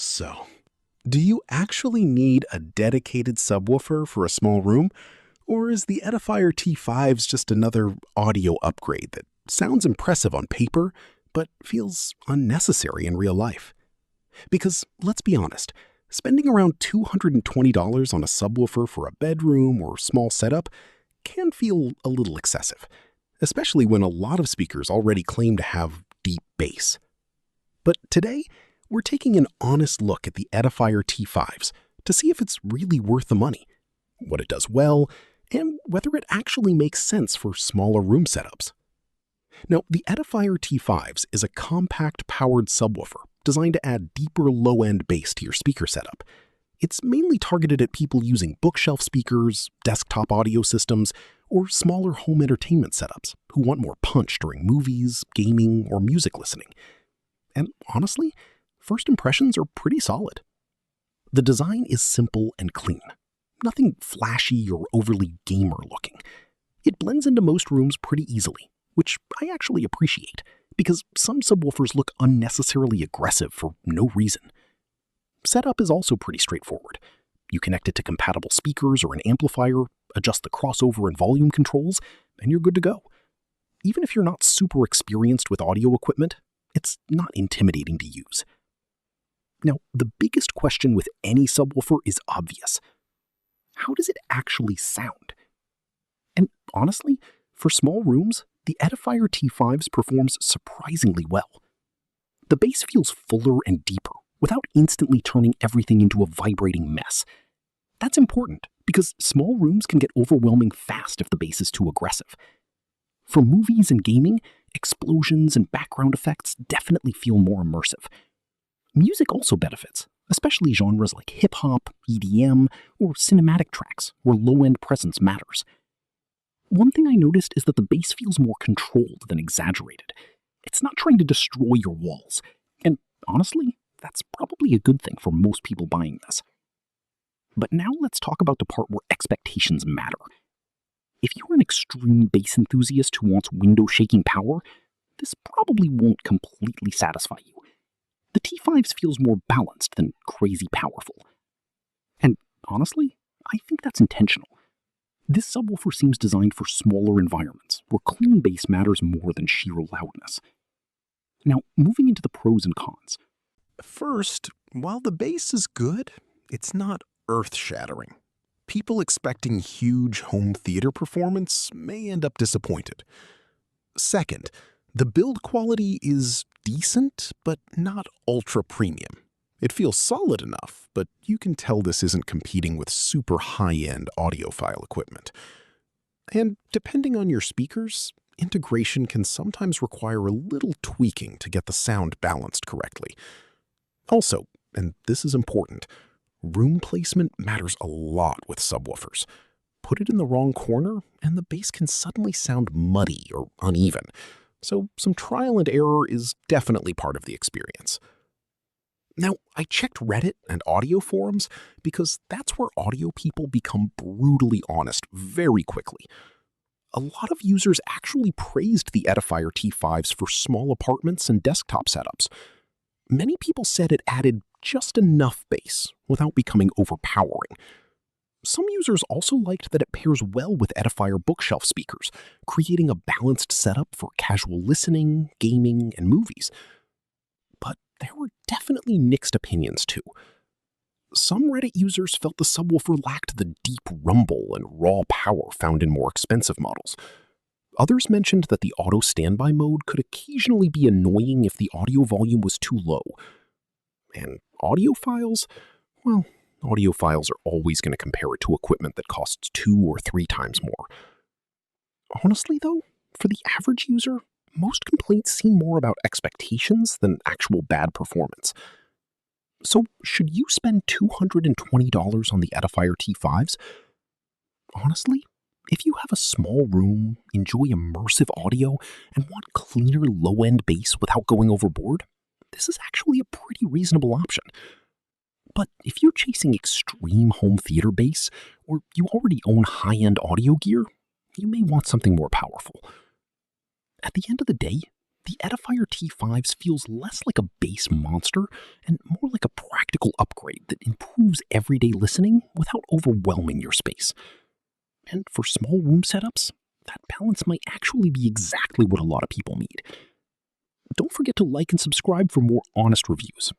So, do you actually need a dedicated subwoofer for a small room? Or is the Edifier T5s just another audio upgrade that sounds impressive on paper, but feels unnecessary in real life? Because let's be honest, spending around $220 on a subwoofer for a bedroom or small setup can feel a little excessive, especially when a lot of speakers already claim to have deep bass. But today, we're taking an honest look at the Edifier T5s to see if it's really worth the money, what it does well, and whether it actually makes sense for smaller room setups. Now, the Edifier T5s is a compact powered subwoofer designed to add deeper low-end bass to your speaker setup. It's mainly targeted at people using bookshelf speakers, desktop audio systems, or smaller home entertainment setups who want more punch during movies, gaming, or music listening. And honestly, first impressions are pretty solid. The design is simple and clean. Nothing flashy or overly gamer looking. It blends into most rooms pretty easily, which I actually appreciate, because some subwoofers look unnecessarily aggressive for no reason. Setup is also pretty straightforward. You connect it to compatible speakers or an amplifier, adjust the crossover and volume controls, and you're good to go. Even if you're not super experienced with audio equipment, it's not intimidating to use. Now, the biggest question with any subwoofer is obvious. How does it actually sound? And honestly, for small rooms, the Edifier T5s performs surprisingly well. The bass feels fuller and deeper without instantly turning everything into a vibrating mess. That's important because small rooms can get overwhelming fast if the bass is too aggressive. For movies and gaming, explosions and background effects definitely feel more immersive. Music also benefits, especially genres like hip-hop, EDM, or cinematic tracks where low-end presence matters. One thing I noticed is that the bass feels more controlled than exaggerated. It's not trying to destroy your walls, and honestly, that's probably a good thing for most people buying this. But now let's talk about the part where expectations matter. If you're an extreme bass enthusiast who wants window-shaking power, this probably won't completely satisfy you. The T5s feels more balanced than crazy powerful. And honestly, I think that's intentional. This subwoofer seems designed for smaller environments, where clean bass matters more than sheer loudness. Now, moving into the pros and cons. First, while the bass is good, it's not earth-shattering. People expecting huge home theater performance may end up disappointed. Second, the build quality is decent, but not ultra-premium. It feels solid enough, but you can tell this isn't competing with super high-end audiophile equipment. And depending on your speakers, integration can sometimes require a little tweaking to get the sound balanced correctly. Also, and this is important, room placement matters a lot with subwoofers. Put it in the wrong corner, and the bass can suddenly sound muddy or uneven. So some trial and error is definitely part of the experience. Now, I checked Reddit and audio forums because that's where audio people become brutally honest very quickly. A lot of users actually praised the Edifier T5s for small apartments and desktop setups. Many people said it added just enough bass without becoming overpowering. Some users also liked that it pairs well with Edifier bookshelf speakers, creating a balanced setup for casual listening, gaming, and movies. But there were definitely mixed opinions too. Some Reddit users felt the subwoofer lacked the deep rumble and raw power found in more expensive models. Others mentioned that the auto standby mode could occasionally be annoying if the audio volume was too low. And audiophiles? Well, audiophiles are always going to compare it to equipment that costs 2 or 3 times more. Honestly, though, for the average user, most complaints seem more about expectations than actual bad performance. So, should you spend $220 on the Edifier T5s? Honestly, if you have a small room, enjoy immersive audio, and want cleaner low-end bass without going overboard, this is actually a pretty reasonable option. But if you're chasing extreme home theater bass, or you already own high-end audio gear, you may want something more powerful. At the end of the day, the Edifier T5s feels less like a bass monster and more like a practical upgrade that improves everyday listening without overwhelming your space. And for small room setups, that balance might actually be exactly what a lot of people need. Don't forget to like and subscribe for more honest reviews.